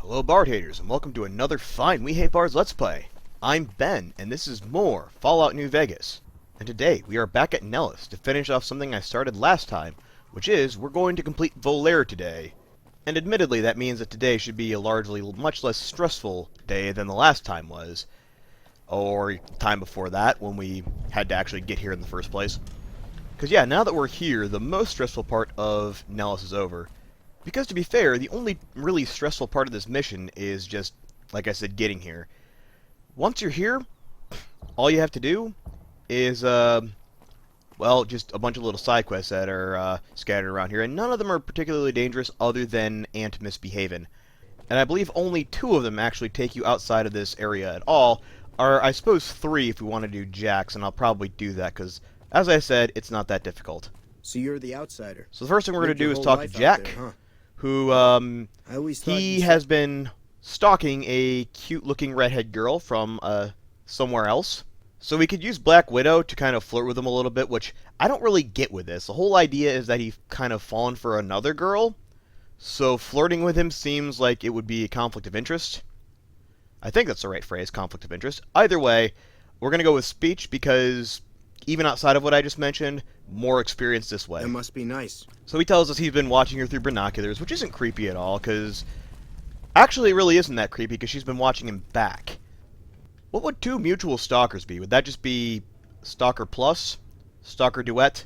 Hello Bard haters, and welcome to another fine We Hate Bards Let's Play. I'm Ben, and this is more Fallout New Vegas. And today, we are back at Nellis to finish off something I started last time, which is, we're going to complete Volare today. And admittedly, that means that today should be a largely much less stressful day than the last time was. Or the time before that, when we had to actually get here in the first place. Because yeah, now that we're here, the most stressful part of Nellis is over. Because to be fair, the only really stressful part of this mission is just, like I said, getting here. Once you're here, all you have to do is, well, just a bunch of little side quests that are scattered around here, and none of them are particularly dangerous other than Ant Misbehavin'. And I believe only 2 of them actually take you outside of this area at all, or I suppose 3 if we want to do Jack's, and I'll probably do that, because, as I said, it's not that difficult. So you're the outsider. So the first thing we're going to do is talk to Jack. There, huh? Who, he has been stalking a cute-looking redhead girl from, somewhere else. So we could use Black Widow to kind of flirt with him a little bit, which I don't really get with this. The whole idea is that he's kind of fallen for another girl, so flirting with him seems like it would be a conflict of interest. I think that's the right phrase, conflict of interest. Either way, we're going to go with speech because, even outside of what I just mentioned, more experience this way. That must be nice. So he tells us he's been watching her through binoculars, which isn't creepy at all, because... Actually, it really isn't that creepy, because she's been watching him back. What would 2 mutual stalkers be? Would that just be Stalker Plus? Stalker Duet?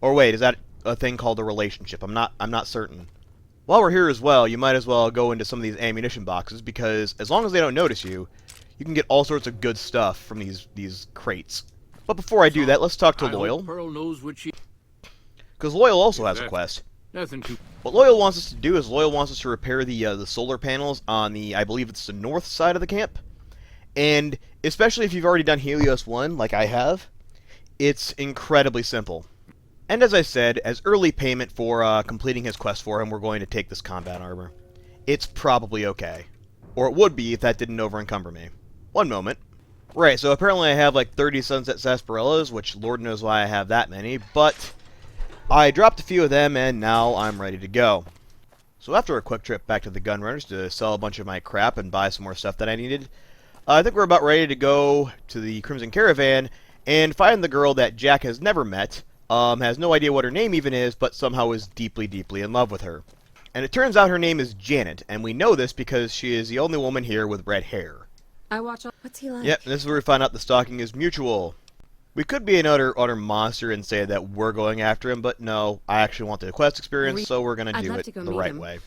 Or wait, is that a thing called a relationship? I'm not certain. While we're here as well, you might as well go into some of these ammunition boxes, because as long as they don't notice you, you can get all sorts of good stuff from these crates. But before I do that, let's talk to Loyal. Pearl knows what she... Because Loyal also has a quest. Nothing too... What Loyal wants us to do is Loyal wants us to repair the solar panels on the, I believe it's the north side of the camp. And especially if you've already done Helios 1, like I have, it's incredibly simple. And as I said, as early payment for completing his quest for him, we're going to take this combat armor. It's probably okay. Or it would be if that didn't over-encumber me. One moment. Right, so apparently I have like 30 Sunset Sarsaparillas, which Lord knows why I have that many, but I dropped a few of them and now I'm ready to go. So after a quick trip back to the Gunrunners to sell a bunch of my crap and buy some more stuff that I needed, I think we're about ready to go to the Crimson Caravan and find the girl that Jack has never met, has no idea what her name even is, but somehow is deeply, deeply in love with her. And it turns out her name is Janet, and we know this because she is the only woman here with red hair. I watch all... What's he like? Yep, this is where we find out the stalking is mutual. We could be an utter monster and say that we're going after him, but no, I actually want the quest experience, so we're going to do it the right way.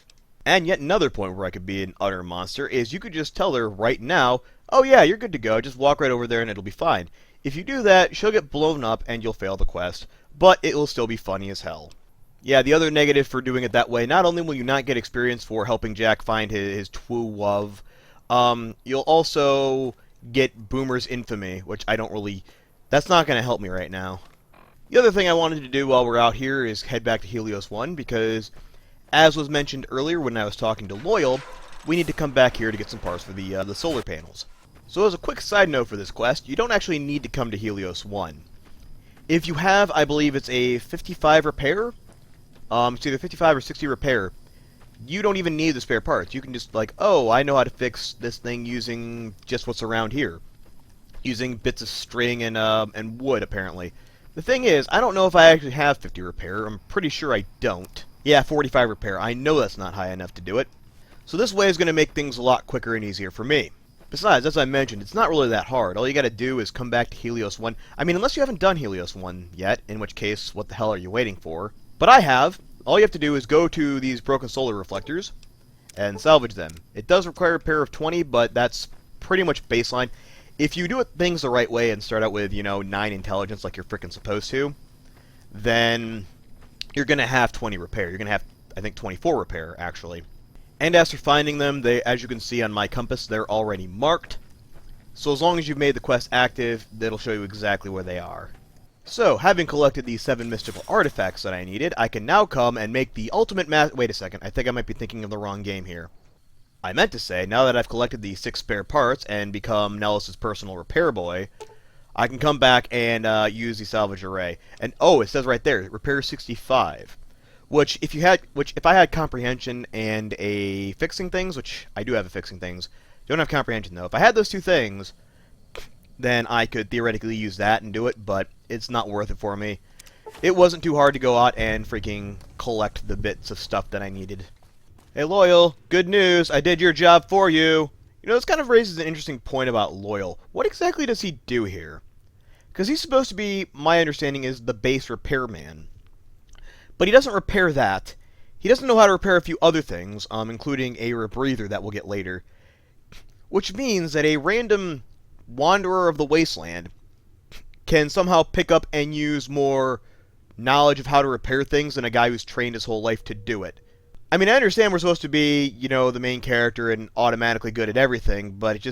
And yet another point where I could be an utter monster is you could just tell her right now, oh yeah, you're good to go, just walk right over there and it'll be fine. If you do that, she'll get blown up and you'll fail the quest, but it will still be funny as hell. Yeah, the other negative for doing it that way, not only will you not get experience for helping Jack find his true love, you'll also get Boomer's infamy, which I don't really... That's not going to help me right now. The other thing I wanted to do while we're out here is head back to Helios 1, because, as was mentioned earlier when I was talking to Loyal, we need to come back here to get some parts for the solar panels. So as a quick side note for this quest, you don't actually need to come to Helios 1. If you have, I believe it's a 55 repair, it's either 55 or 60 repair, you don't even need the spare parts. You can just, like, oh, I know how to fix this thing using just what's around here. Using bits of string and wood, apparently. The thing is, I don't know if I actually have 50 repair. I'm pretty sure I don't. Yeah, 45 repair. I know that's not high enough to do it. So this way is going to make things a lot quicker and easier for me. Besides, as I mentioned, it's not really that hard. All you got to do is come back to Helios 1. I mean, unless you haven't done Helios 1 yet, in which case, what the hell are you waiting for? But I have. All you have to do is go to these broken solar reflectors and salvage them. It does require a pair of 20, but that's pretty much baseline. If you do things the right way and start out with, you know, 9 intelligence like you're freaking supposed to, then you're going to have 20 repair. You're going to have, I think, 24 repair, actually. And as for finding them, they, as you can see on my compass, they're already marked. So as long as you've made the quest active, that'll show you exactly where they are. So, having collected the 7 mystical artifacts that I needed, I can now come and make the ultimate Wait a second, I think I might be thinking of the wrong game here. I meant to say, now that I've collected the 6 spare parts and become Nellis' personal repair boy, I can come back and use the salvage array. And oh, it says right there, repair 65. Which if I had comprehension and a fixing things, which I do have a fixing things, don't have comprehension though. If I had those two things, then I could theoretically use that and do it, but it's not worth it for me. It wasn't too hard to go out and freaking collect the bits of stuff that I needed. Hey Loyal, good news, I did your job for you. You know, this kind of raises an interesting point about Loyal. What exactly does he do here? Because he's supposed to be, my understanding is, the base repairman. But he doesn't repair that. He doesn't know how to repair a few other things, including a rebreather that we'll get later. Which means that a random wanderer of the wasteland can somehow pick up and use more knowledge of how to repair things than a guy who's trained his whole life to do it. I mean, I understand we're supposed to be, you know, the main character and automatically good at everything, but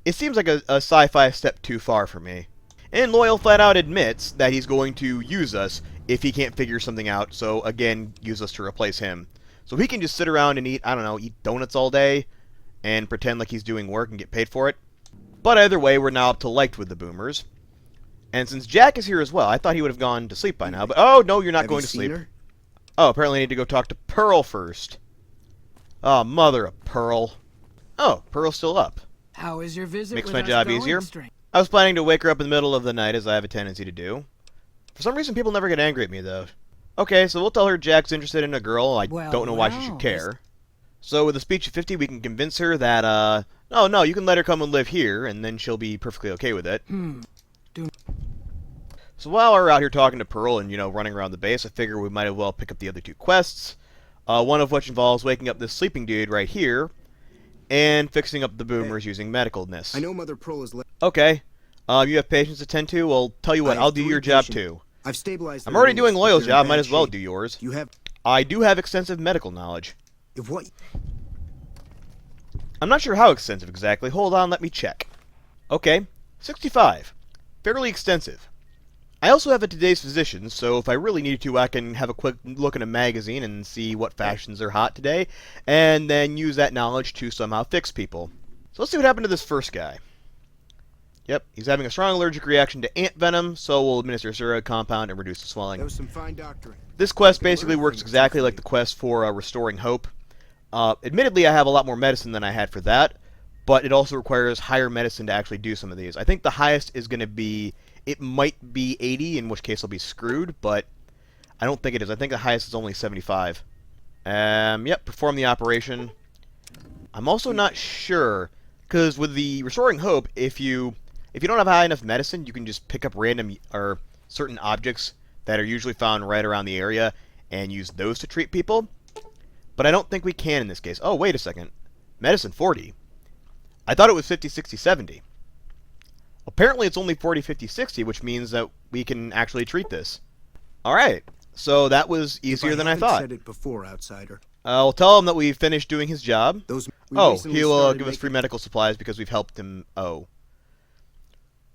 it seems like a sci-fi step too far for me. And Loyal flat out admits that he's going to use us if he can't figure something out, so again, use us to replace him. So he can just sit around and eat, I don't know, eat donuts all day and pretend like he's doing work and get paid for it. But either way, we're now up to liked with the boomers. And since Jack is here as well, I thought he would have gone to sleep by now, but oh, no, you're not going to sleep. Her? Oh, apparently I need to go talk to Pearl first. Oh, mother of Pearl. Oh, Pearl's still up. How is your visit? Makes my job easier. I was planning to wake her up in the middle of the night, as I have a tendency to do. For some reason, people never get angry at me, though. Okay, so we'll tell her Jack's interested in a girl. I don't know why she should care. So with a speech of 50, we can convince her that, no, you can let her come and live here, and then she'll be perfectly okay with it. So while we're out here talking to Pearl and, you know, running around the base, I figure we might as well pick up the other two quests. One of which involves waking up this sleeping dude right here, and fixing up the boomers using medicalness. I know Mother Pearl is okay. You have patients to tend to? Well, tell you what, I'll do your job too. I've stabilized. I'm already doing Loyal's job, might as well do yours. You have... I do have extensive medical knowledge. If what... I'm not sure how extensive exactly. Hold on, let me check. Okay, 65. Fairly extensive. I also have a Today's Physicians, so if I really need to, I can have a quick look in a magazine and see what fashions are hot today, and then use that knowledge to somehow fix people. So let's see what happened to this first guy. Yep, he's having a strong allergic reaction to ant venom, so we'll administer a steroid compound and reduce the swelling. That was some fine doctoring. This quest basically works exactly like the quest for Restoring Hope. Admittedly, I have a lot more medicine than I had for that, but it also requires higher medicine to actually do some of these. I think the highest is going to be, it might be 80, in which case I'll be screwed, but I don't think it is. I think the highest is only 75. Yep, perform the operation. I'm also not sure, because with the Restoring Hope, if you don't have high enough medicine, you can just pick up random or certain objects that are usually found right around the area and use those to treat people. But I don't think we can in this case. Oh, wait a second. Medicine 40. I thought it was 50, 60, 70. Apparently it's only 40, 50, 60, which means that we can actually treat this. Alright, so that was easier than I thought. Said it before, outsider. I'll tell him that we finished doing his job. Oh, he'll give us free making... medical supplies because we've helped him. Oh.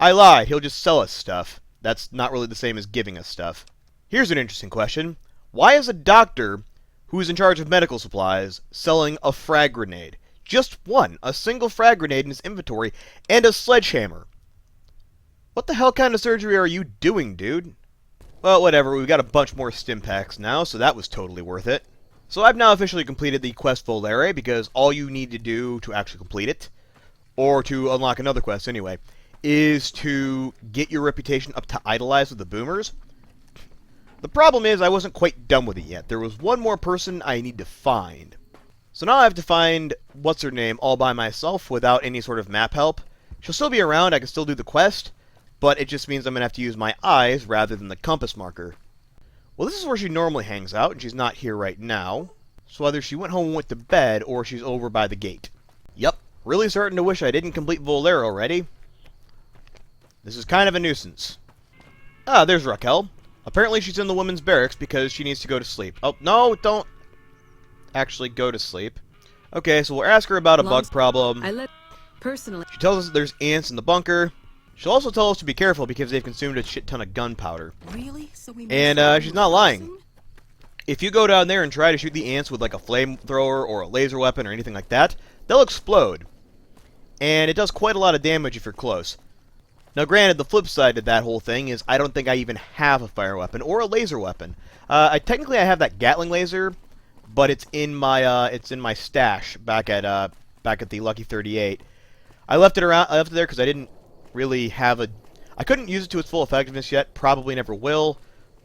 I lied. He'll just sell us stuff. That's not really the same as giving us stuff. Here's an interesting question. Why is a doctor who's in charge of medical supplies selling a frag grenade? Just one. A single frag grenade in his inventory and a sledgehammer. What the hell kind of surgery are you doing, dude? Well, whatever. We've got a bunch more stim packs now, so that was totally worth it. So I've now officially completed the quest Volare, because all you need to do to actually complete it, or to unlock another quest anyway, is to get your reputation up to idolize with the boomers. The problem is I wasn't quite done with it yet. There was one more person I need to find. So now I have to find what's-her-name all by myself without any sort of map help. She'll still be around, I can still do the quest, but it just means I'm going to have to use my eyes rather than the compass marker. Well, this is where she normally hangs out, and she's not here right now. So either she went home and went to bed, or she's over by the gate. Yep, really starting to wish I didn't complete Volare already. This is kind of a nuisance. Ah, there's Raquel. Apparently she's in the women's barracks because she needs to go to sleep. Oh, no, don't actually go to sleep. Okay, so we'll ask her about a bug problem. She tells us that there's ants in the bunker. She'll also tell us to be careful because they've consumed a shit ton of gunpowder. Really? So we and she's not lying. If you go down there and try to shoot the ants with like a flamethrower or a laser weapon or anything like that, they'll explode. And it does quite a lot of damage if you're close. Now granted, the flip side to that whole thing is I don't think I even have a fire weapon or a laser weapon. Technically I have that Gatling laser, but it's in my stash back at the Lucky 38. I left it there because I didn't really have I couldn't use it to its full effectiveness yet, probably never will,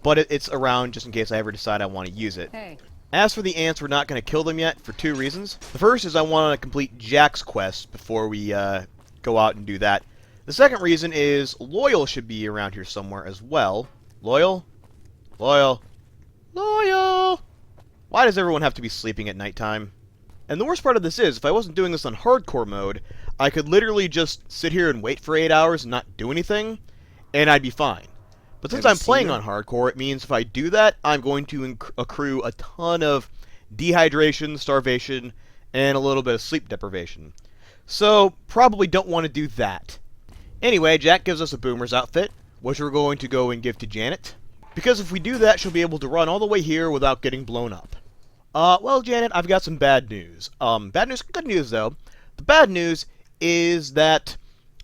but it's around just in case I ever decide I want to use it. Hey. As for the ants, we're not going to kill them yet for 2 reasons. The first is I want to complete Jack's quest before we go out and do that. The second reason is Loyal should be around here somewhere as well. Loyal? Loyal? Loyal! Why does everyone have to be sleeping at nighttime? And the worst part of this is, if I wasn't doing this on hardcore mode, I could literally just sit here and wait for 8 hours and not do anything, and I'd be fine. But since I'm playing on hardcore, it means if I do that, I'm going to accrue a ton of dehydration, starvation, and a little bit of sleep deprivation. So, probably don't want to do that. Anyway, Jack gives us a boomer's outfit, which we're going to go and give to Janet. Because if we do that, she'll be able to run all the way here without getting blown up. Well, Janet, I've got some bad news. Good news, though. The bad news is that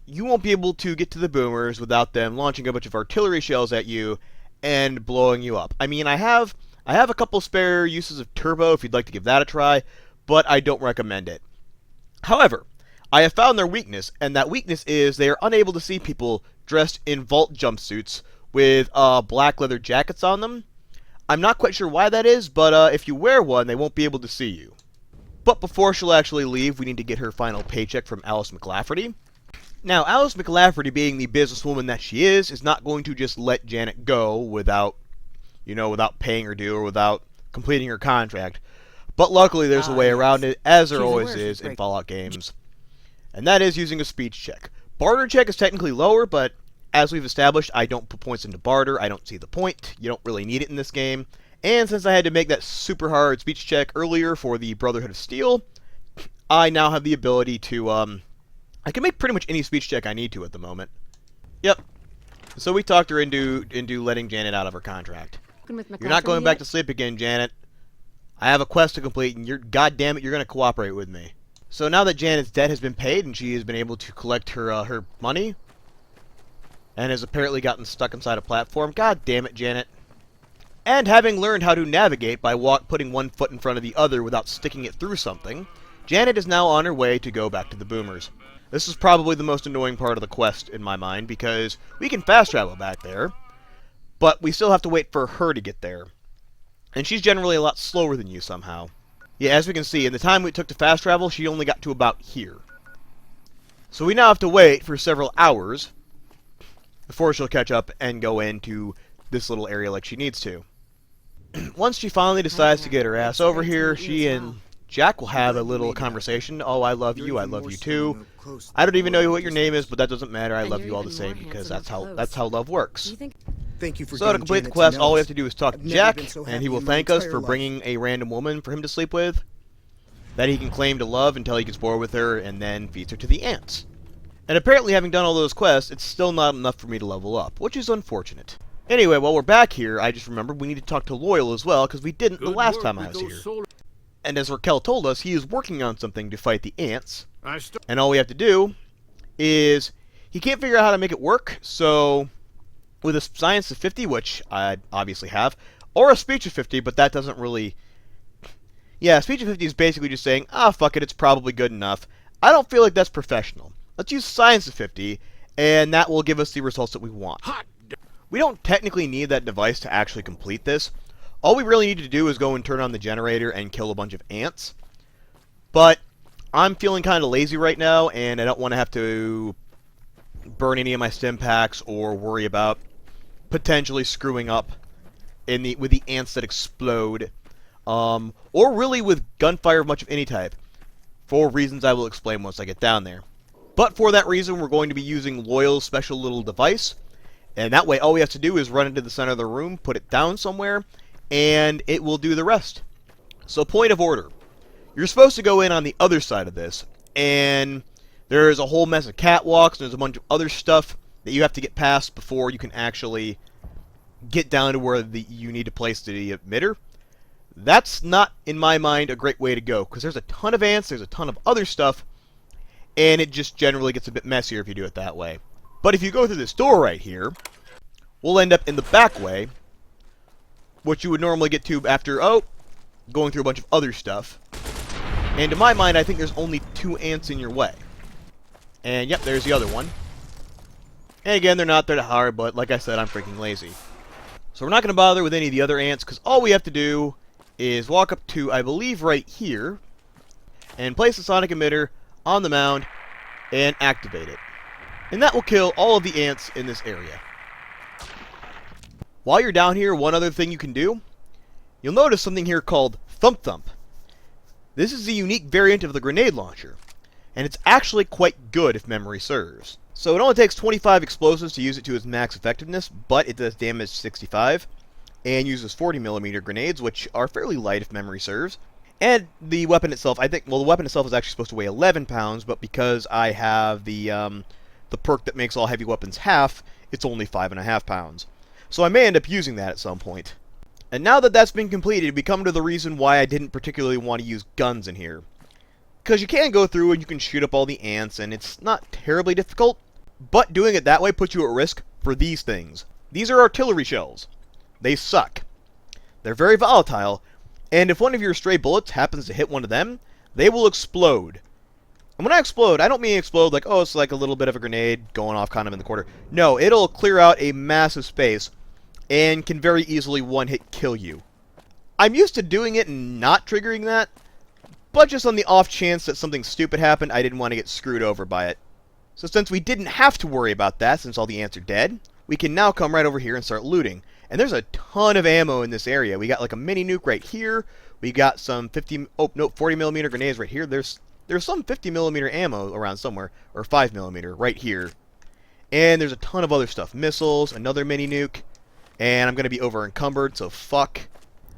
you won't be able to get to the boomers without them launching a bunch of artillery shells at you and blowing you up. I mean, I have a couple spare uses of turbo if you'd like to give that a try, but I don't recommend it. However, I have found their weakness, and that weakness is they are unable to see people dressed in vault jumpsuits with black leather jackets on them. I'm not quite sure why that is, but if you wear one, they won't be able to see you. But before she'll actually leave, we need to get her final paycheck from Alice McLafferty. Now, Alice McLafferty, being the businesswoman that she is not going to just let Janet go without paying her due or without completing her contract. But luckily, there's a way around it, as there always is in Fallout games. And that is using a speech check. Barter check is technically lower, but as we've established, I don't put points into barter. I don't see the point. You don't really need it in this game. And since I had to make that super hard speech check earlier for the Brotherhood of Steel, I now have the ability to, I can make pretty much any speech check I need to at the moment. Yep. So we talked her into letting Janet out of her contract. You're not going back to sleep again, Janet. I have a quest to complete, and goddamn it, you're going to cooperate with me. So now that Janet's debt has been paid and she has been able to collect her money, and has apparently gotten stuck inside a platform, god damn it, Janet. And having learned how to navigate by putting one foot in front of the other without sticking it through something, Janet is now on her way to go back to the boomers. This is probably the most annoying part of the quest in my mind, because we can fast travel back there, but we still have to wait for her to get there. And she's generally a lot slower than you somehow. Yeah, as we can see, in the time it took to fast travel, she only got to about here. So we now have to wait for several hours before she'll catch up and go into this little area like she needs to. Once she finally decides to get her ass over here, she and Jack will have a little conversation. Oh, I love you too. I don't even know what your name is, but that doesn't matter. I love you all the same because that's how love works. Thank you for so to complete the quest, all we have to do is talk to Jack, and he will thank us for bringing a random woman for him to sleep with, that he can claim to love until he gets bored with her, and then feeds her to the ants. And apparently, having done all those quests, it's still not enough for me to level up, which is unfortunate. Anyway, while we're back here, I just remembered we need to talk to Loyal as well, because we didn't the last time I was here. And as Raquel told us, he is working on something to fight the ants, and all we have to do is, he can't figure out how to make it work, so with a science of 50, which I obviously have, or a speech of 50, but that doesn't really... Yeah, speech of 50 is basically just saying, fuck it, it's probably good enough. I don't feel like that's professional. Let's use science of 50, and that will give us the results that we want. We don't technically need that device to actually complete this. All we really need to do is go and turn on the generator and kill a bunch of ants. But I'm feeling kind of lazy right now, and I don't want to have to burn any of my stim packs or worry about potentially screwing up with the ants that explode, or really with gunfire of much of any type, for reasons I will explain once I get down there. But for that reason, we're going to be using Loyal's special little device, and that way all we have to do is run into the center of the room, put it down somewhere, and it will do the rest. So point of order. You're supposed to go in on the other side of this, and there's a whole mess of catwalks, and there's a bunch of other stuff that you have to get past before you can actually get down to where you need to place the emitter. That's not, in my mind, a great way to go, because there's a ton of ants, there's a ton of other stuff, and it just generally gets a bit messier if you do it that way. But if you go through this door right here, we'll end up in the back way, which you would normally get to after, going through a bunch of other stuff. And to my mind, I think there's only 2 ants in your way. And yep, there's the other one. And again, they're not there to hard, but like I said, I'm freaking lazy. So we're not going to bother with any of the other ants, because all we have to do is walk up to, I believe, right here, and place the sonic emitter on the mound, and activate it. And that will kill all of the ants in this area. While you're down here, one other thing you can do, you'll notice something here called Thump Thump. This is a unique variant of the grenade launcher, and it's actually quite good if memory serves. So it only takes 25 explosives to use it to its max effectiveness, but it does damage 65, and uses 40mm grenades, which are fairly light if memory serves. And the weapon itself, I think, well, the weapon itself is actually supposed to weigh 11 pounds, but because I have the perk that makes all heavy weapons half, it's only 5.5 pounds. So I may end up using that at some point. And now that that's been completed, we come to the reason why I didn't particularly want to use guns in here. Because you can go through and you can shoot up all the ants, and it's not terribly difficult, but doing it that way puts you at risk for these things. These are artillery shells. They suck. They're very volatile, and if one of your stray bullets happens to hit one of them, they will explode. And when I explode, I don't mean explode like, oh, it's like a little bit of a grenade going off kind of in the corner. No, it'll clear out a massive space, and can very easily one-hit kill you. I'm used to doing it and not triggering that, but just on the off chance that something stupid happened, I didn't want to get screwed over by it. So since we didn't have to worry about that, since all the ants are dead, we can now come right over here and start looting. And there's a ton of ammo in this area. We got like a mini nuke right here. We got some 40mm grenades right here. There's some 50mm ammo around somewhere, or 5mm right here. And there's a ton of other stuff. Missiles, another mini nuke. And I'm going to be over-encumbered, so fuck.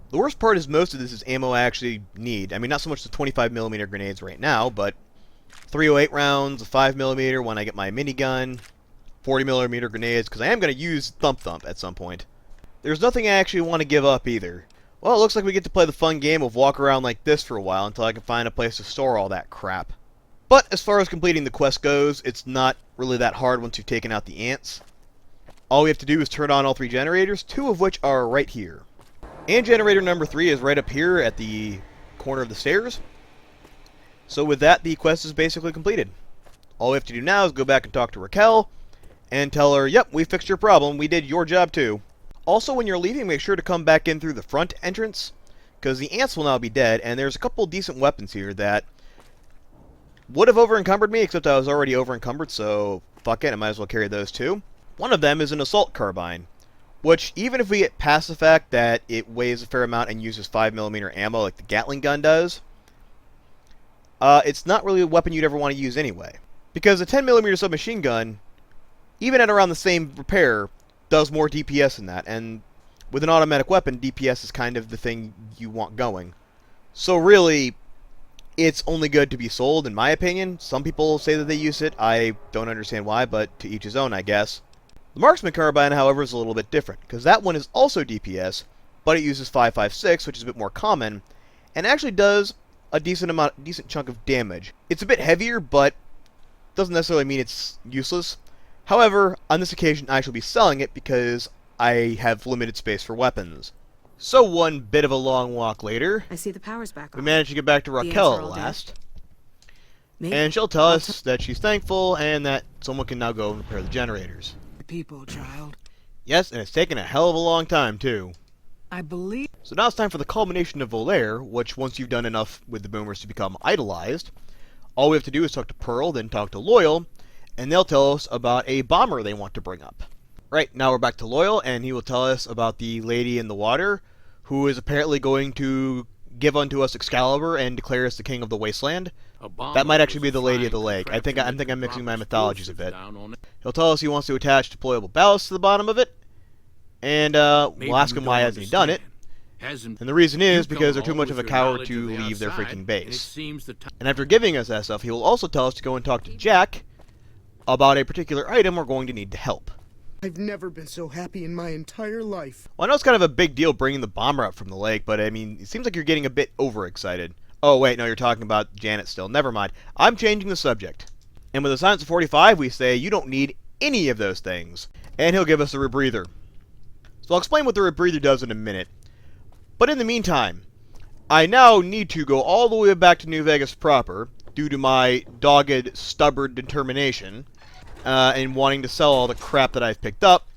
The worst part is most of this is ammo I actually need. I mean, not so much the 25mm grenades right now, but 308 rounds, a 5mm when I get my minigun, 40mm grenades, because I am going to use Thump Thump at some point. There's nothing I actually want to give up either. Well, it looks like we get to play the fun game of walk around like this for a while until I can find a place to store all that crap. But as far as completing the quest goes, it's not really that hard once you've taken out the ants. All we have to do is turn on all 3 generators, 2 of which are right here. And generator number 3 is right up here at the corner of the stairs. So with that, the quest is basically completed. All we have to do now is go back and talk to Raquel, and tell her, yep, we fixed your problem, we did your job too. Also, when you're leaving, make sure to come back in through the front entrance, because the ants will now be dead, and there's a couple decent weapons here that would have over-encumbered me, except I was already over-encumbered, so fuck it, I might as well carry those too. One of them is an assault carbine, which, even if we get past the fact that it weighs a fair amount and uses 5mm ammo like the Gatling gun does, it's not really a weapon you'd ever want to use anyway. Because a 10mm submachine gun, even at around the same repair, does more DPS than that, and with an automatic weapon, DPS is kind of the thing you want going. So really, it's only good to be sold, in my opinion. Some people say that they use it. I don't understand why, but to each his own, I guess. The Marksman Carbine, however, is a little bit different, because that one is also DPS, but it uses 5.56, which is a bit more common, and actually does a decent chunk of damage. It's a bit heavier, but doesn't necessarily mean it's useless. However, on this occasion, I shall be selling it because I have limited space for weapons. So one bit of a long walk later, I see the power's back on. we managed to get back to Raquel at last. And she'll tell us that she's thankful and that someone can now go and repair the generators. People, child. Yes, and it's taken a hell of a long time, too. I believe... So now it's time for the culmination of Volare, which once you've done enough with the boomers to become idolized, all we have to do is talk to Pearl, then talk to Loyal, and they'll tell us about a bomber they want to bring up. Right, now we're back to Loyal, and he will tell us about the lady in the water, who is apparently going to give unto us Excalibur and declare us the king of the wasteland. That might actually be the Lady of the Lake. I think I'm mixing my mythologies a bit. He'll tell us he wants to attach deployable ballast to the bottom of it, and we'll ask him why hasn't he done it. And the reason is because they're too much of a coward to leave their freaking base. And after giving us that stuff, he will also tell us to go and talk to Jack about a particular item we're going to need to help. I've never been so happy in my entire life. Well, I know it's kind of a big deal bringing the bomber up from the lake, but I mean, it seems like you're getting a bit overexcited. Oh, wait, no, you're talking about Janet still. Never mind. I'm changing the subject. And with a science of 45, we say you don't need any of those things, and he'll give us a rebreather. So I'll explain what the rebreather does in a minute. But in the meantime, I now need to go all the way back to New Vegas proper, due to my dogged, stubborn determination, and wanting to sell all the crap that I've picked up,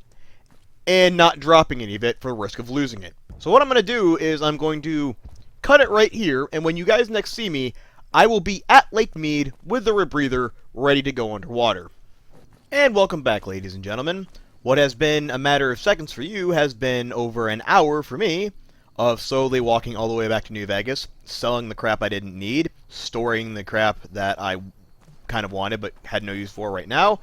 and not dropping any of it for the risk of losing it. So what I'm going to do is I'm going to cut it right here, and when you guys next see me, I will be at Lake Mead with the rebreather ready to go underwater. And welcome back, ladies and gentlemen. What has been a matter of seconds for you has been over an hour for me of slowly walking all the way back to New Vegas, selling the crap I didn't need, storing the crap that I kind of wanted but had no use for right now,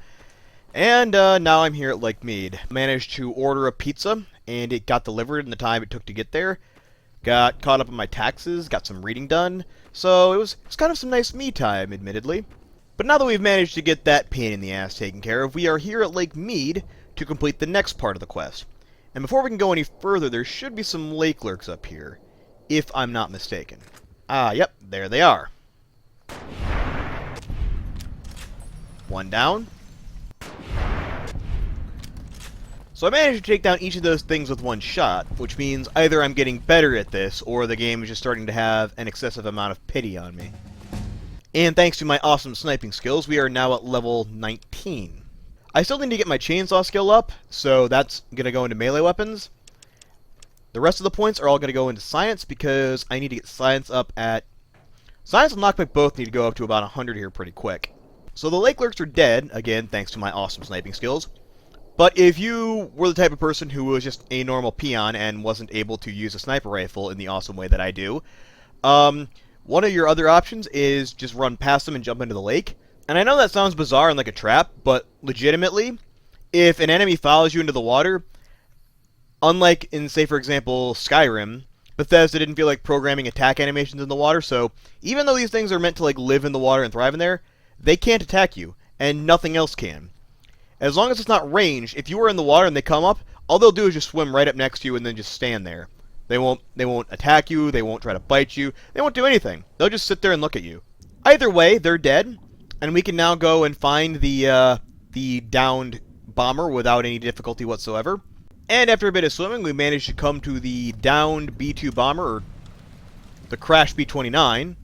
and now I'm here at Lake Mead. Managed to order a pizza, and it got delivered in the time it took to get there. Got caught up on my taxes, got some reading done, so it was kind of some nice me time, admittedly. But now that we've managed to get that pain in the ass taken care of, we are here at Lake Mead to complete the next part of the quest. And before we can go any further, there should be some lake lurks up here, if I'm not mistaken. Ah, yep, there they are. One down. So I managed to take down each of those things with one shot, which means either I'm getting better at this, or the game is just starting to have an excessive amount of pity on me. And thanks to my awesome sniping skills, we are now at level 19. I still need to get my chainsaw skill up, so that's going to go into melee weapons. The rest of the points are all going to go into science, because I need to get science up at... Science and lockpick both need to go up to about 100 here pretty quick. So the lake lurks are dead, again, thanks to my awesome sniping skills. But if you were the type of person who was just a normal peon and wasn't able to use a sniper rifle in the awesome way that I do, one of your other options is just run past them and jump into the lake. And I know that sounds bizarre and like a trap, but legitimately, if an enemy follows you into the water, unlike in, say, for example, Skyrim, Bethesda didn't feel like programming attack animations in the water, so even though these things are meant to like live in the water and thrive in there, they can't attack you, and nothing else can. As long as it's not ranged, if you are in the water and they come up, all they'll do is just swim right up next to you and then just stand there. They won't attack you, they won't try to bite you, they won't do anything. They'll just sit there and look at you. Either way, they're dead, and we can now go and find the downed bomber without any difficulty whatsoever. And after a bit of swimming, we managed to come to the downed B-2 bomber, or the Crash B-29.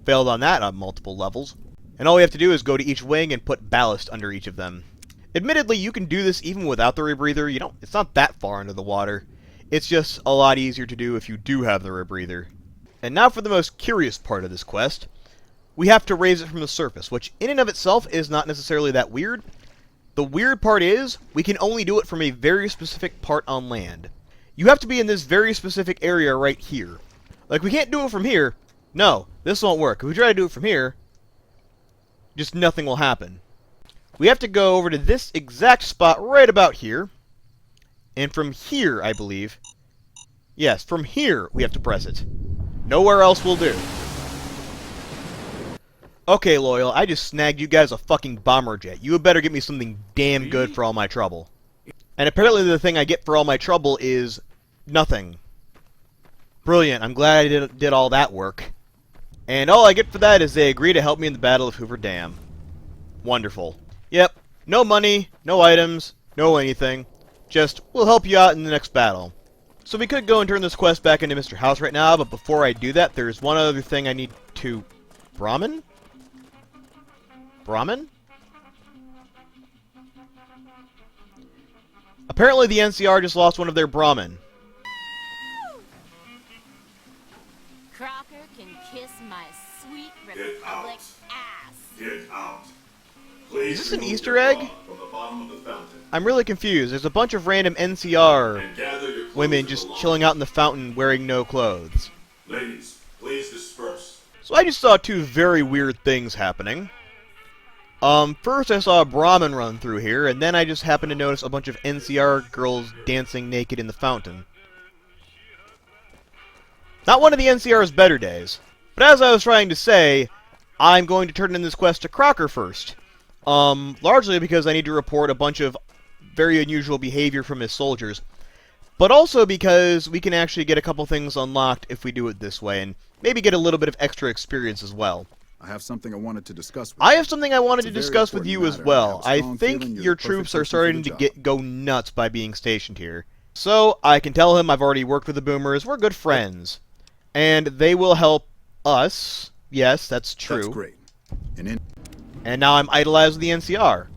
Failed on that on multiple levels. And all we have to do is go to each wing and put ballast under each of them. Admittedly, you can do this even without the rebreather. It's not that far under the water. It's just a lot easier to do if you do have the rebreather. And now for the most curious part of this quest. We have to raise it from the surface, which in and of itself is not necessarily that weird. The weird part is, we can only do it from a very specific part on land. You have to be in this very specific area right here. Like, we can't do it from here. No, this won't work. If we try to do it from here, just nothing will happen. We have to go over to this exact spot right about here. And from here, I believe. Yes, from here we have to press it. Nowhere else will do. Okay, Loyal, I just snagged you guys a fucking bomber jet. You had better get me something damn good for all my trouble. And apparently the thing I get for all my trouble is nothing. Brilliant, I'm glad I did all that work. And all I get for that is they agree to help me in the Battle of Hoover Dam. Wonderful. Yep, no money, no items, no anything. Just, we'll help you out in the next battle. So we could go and turn this quest back into Mr. House right now, but before I do that, there's one other thing I need to... Brahmin? Brahmin? Apparently the NCR just lost one of their Brahmin. Crocker can kiss my sweet Republic ass. Get out. Please Is this an remove Easter your egg? paw from the bottom of the fountain I'm really confused. There's a bunch of random NCR and gather your clothes women and just belongings. chilling out in the fountain wearing no clothes. Ladies, please disperse. So I just saw two very weird things happening. First I saw a Brahmin run through here, and then I just happened to notice a bunch of NCR girls dancing naked in the fountain. Not one of the NCR's better days. But as I was trying to say, I'm going to turn in this quest to Crocker first. Largely because I need to report a bunch of very unusual behavior from his soldiers. But also because we can actually get a couple things unlocked if we do it this way, and maybe get a little bit of extra experience as well. I have something I wanted to discuss with I you. have something I wanted It's to a very discuss with you important as matter, well. and I have a I strong think feeling you're your the perfect troops are person for starting the to job. go nuts by being stationed here. So, I can tell him I've already worked with the Boomers, we're good friends. And they will help us. Yes, that's true. That's great. And now I'm idolized with the NCR.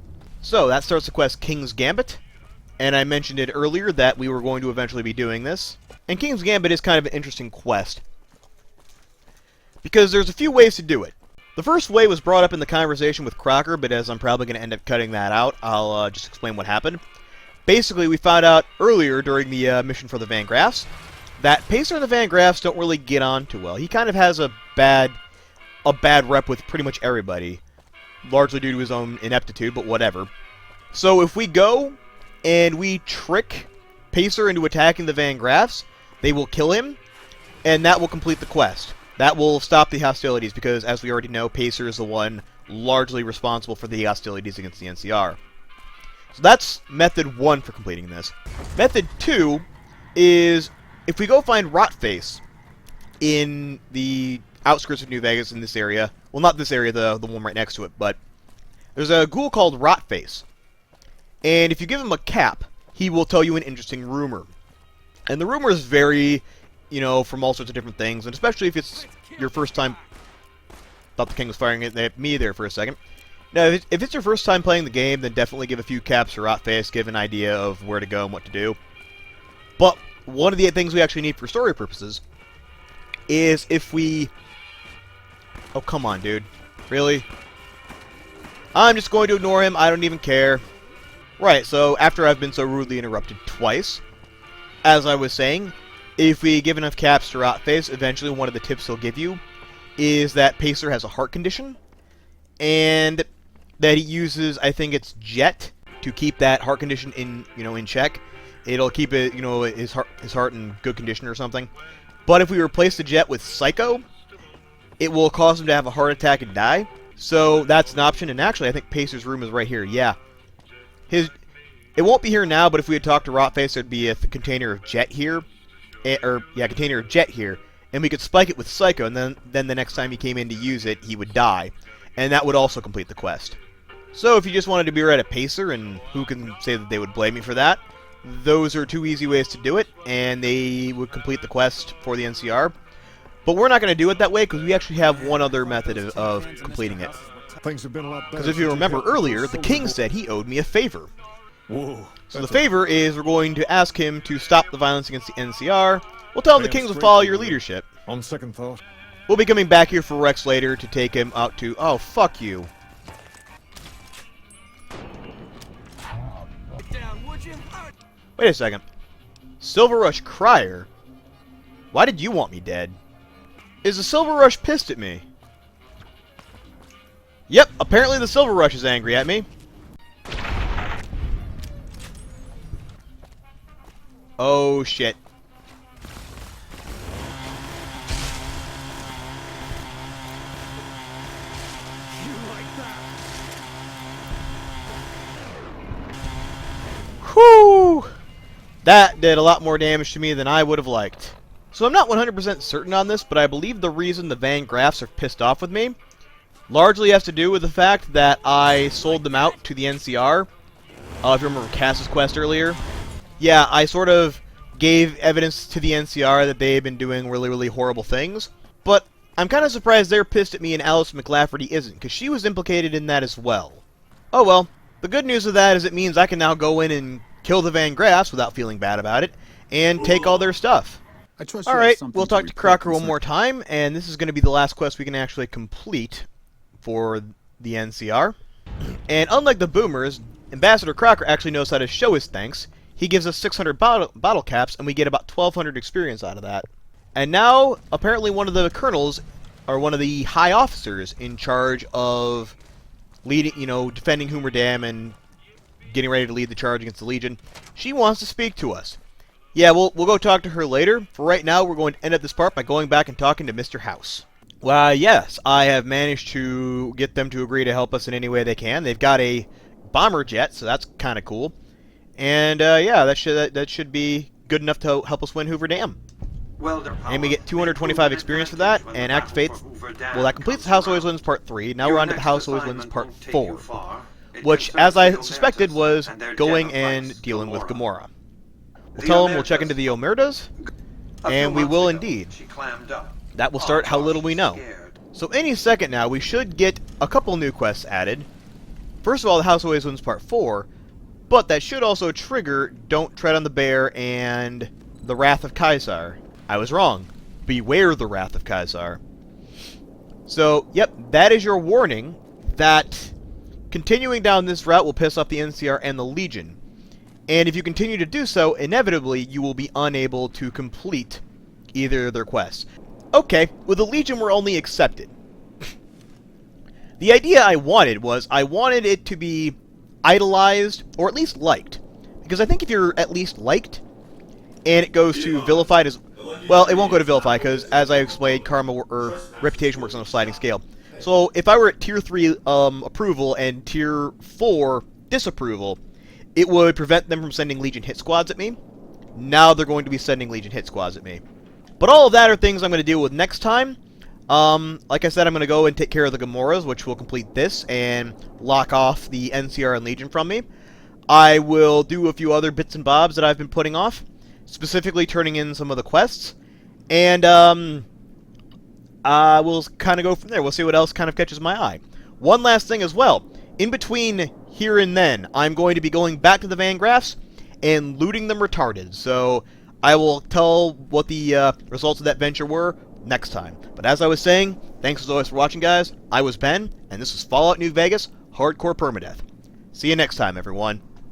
So, that starts the quest King's Gambit. And I mentioned it earlier that we were going to eventually be doing this. And King's Gambit is kind of an interesting quest, because there's a few ways to do it. The first way was brought up in the conversation with Crocker, but as I'm probably going to end up cutting that out, I'll just explain what happened. Basically, we found out earlier during the mission for the Van Graffs that Pacer and the Van Graffs don't really get on too well. He kind of has a bad rep with pretty much everybody, largely due to his own ineptitude, but whatever. So if we go and we trick Pacer into attacking the Van Graffs, they will kill him, and that will complete the quest. That will stop the hostilities, because, as we already know, Pacer is the one largely responsible for the hostilities against the NCR. So that's method 1 for completing this. Method 2 is, if we go find Rotface in the outskirts of New Vegas in this area, well, not this area, the one right next to it, but there's a ghoul called Rotface. And if you give him a cap, he will tell you an interesting rumor. And the rumor is very, you know, from all sorts of different things, and especially if it's your first time... Thought the king was firing at me there for a second. Now, if it's your first time playing the game, then definitely give a few caps to Rotface, give an idea of where to go and what to do. But one of the things we actually need for story purposes is if we... Oh, come on, dude. Really? I'm just going to ignore him. I don't even care. Right, so after I've been so rudely interrupted twice, as I was saying, if we give enough caps to Rotface, eventually one of the tips he'll give you is that Pacer has a heart condition, and that he uses, I think it's Jet, to keep that heart condition in check. It'll keep it, his heart in good condition or something. But if we replace the Jet with Psycho, it will cause him to have a heart attack and die. So that's an option, and actually I think Pacer's room is right here. Yeah. It won't be here now, but if we had talked to Rotface, there'd be a container of Jet here. Container of Jet here, and we could spike it with Psycho, and then the next time he came in to use it, he would die. And that would also complete the quest. So if you just wanted to be right at Pacer, and who can say that they would blame me for that, those are 2 easy ways to do it, and they would complete the quest for the NCR. But we're not going to do it that way, because we actually have one other method of completing it. Because if you remember earlier, the king said he owed me a favor. Whoa. So the favor is we're going to ask him to stop the violence against the NCR. We'll tell him the kings will follow your leadership. On second thought. We'll be coming back here for Rex later to take him out to... Oh, fuck you. Wait a second. Silver Rush Crier? Why did you want me dead? Is the Silver Rush pissed at me? Yep, apparently the Silver Rush is angry at me. Oh, shit. Whew! That did a lot more damage to me than I would have liked. So I'm not 100% certain on this, but I believe the reason the Van Graffs are pissed off with me largely has to do with the fact that I sold them out to the NCR. If you remember Cass's quest earlier. Yeah, I sort of gave evidence to the NCR that they had been doing really, really horrible things. But I'm kind of surprised they're pissed at me and Alice McLafferty isn't, because she was implicated in that as well. Oh well. The good news of that is it means I can now go in and kill the Van Graffs without feeling bad about it, and take all their stuff. Alright, we'll talk to Crocker one more time, and this is going to be the last quest we can actually complete for the NCR. And unlike the Boomers, Ambassador Crocker actually knows how to show his thanks. He gives us 600 bottle caps, and we get about 1,200 experience out of that. And now, apparently one of the colonels, or one of the high officers in charge of leading, defending Hoomer Dam and getting ready to lead the charge against the Legion, she wants to speak to us. Yeah, we'll go talk to her later. For right now, we're going to end up this part by going back and talking to Mr. House. Well, yes, I have managed to get them to agree to help us in any way they can. They've got a bomber jet, so that's kind of cool. And, yeah, that should be good enough to help us win Hoover Dam. And we get 225 experience for that, and activates. Well, that completes the House Always Wins Part 3. Now we're on to the House Always Wins Part 4, which, as I suspected, was going and dealing with Gamora. We'll tell them we'll check into the Omertas, and we will indeed. That will start how little we know. So any second now, we should get a couple new quests added. First of all, the House Always Wins Part 4, but that should also trigger Don't Tread on the Bear and the Wrath of Caesar. I was wrong. Beware the Wrath of Caesar. So, yep, that is your warning that continuing down this route will piss off the NCR and the Legion. And if you continue to do so, inevitably you will be unable to complete either of their quests. Okay, with the Legion we're only accepted. The idea I wanted was, I wanted it to be idolized, or at least liked. Because I think if you're at least liked, and it goes to vilified as... Well, it won't go to vilify, because as I explained, karma or reputation works on a sliding scale. So if I were at Tier 3 approval and Tier 4 disapproval, it would prevent them from sending Legion hit squads at me. Now they're going to be sending Legion hit squads at me. But all of that are things I'm going to deal with next time. Like I said, I'm going to go and take care of the Gamoras, which will complete this and lock off the NCR and Legion from me. I will do a few other bits and bobs that I've been putting off, specifically turning in some of the quests, and we'll kind of go from there. We'll see what else kind of catches my eye. One last thing as well. In between here and then, I'm going to be going back to the Van Graffs and looting them retarded. So I will tell what the results of that venture were next time. But as I was saying, thanks as always for watching, guys. I was Ben, and this was Fallout New Vegas Hardcore Permadeath. See you next time, everyone.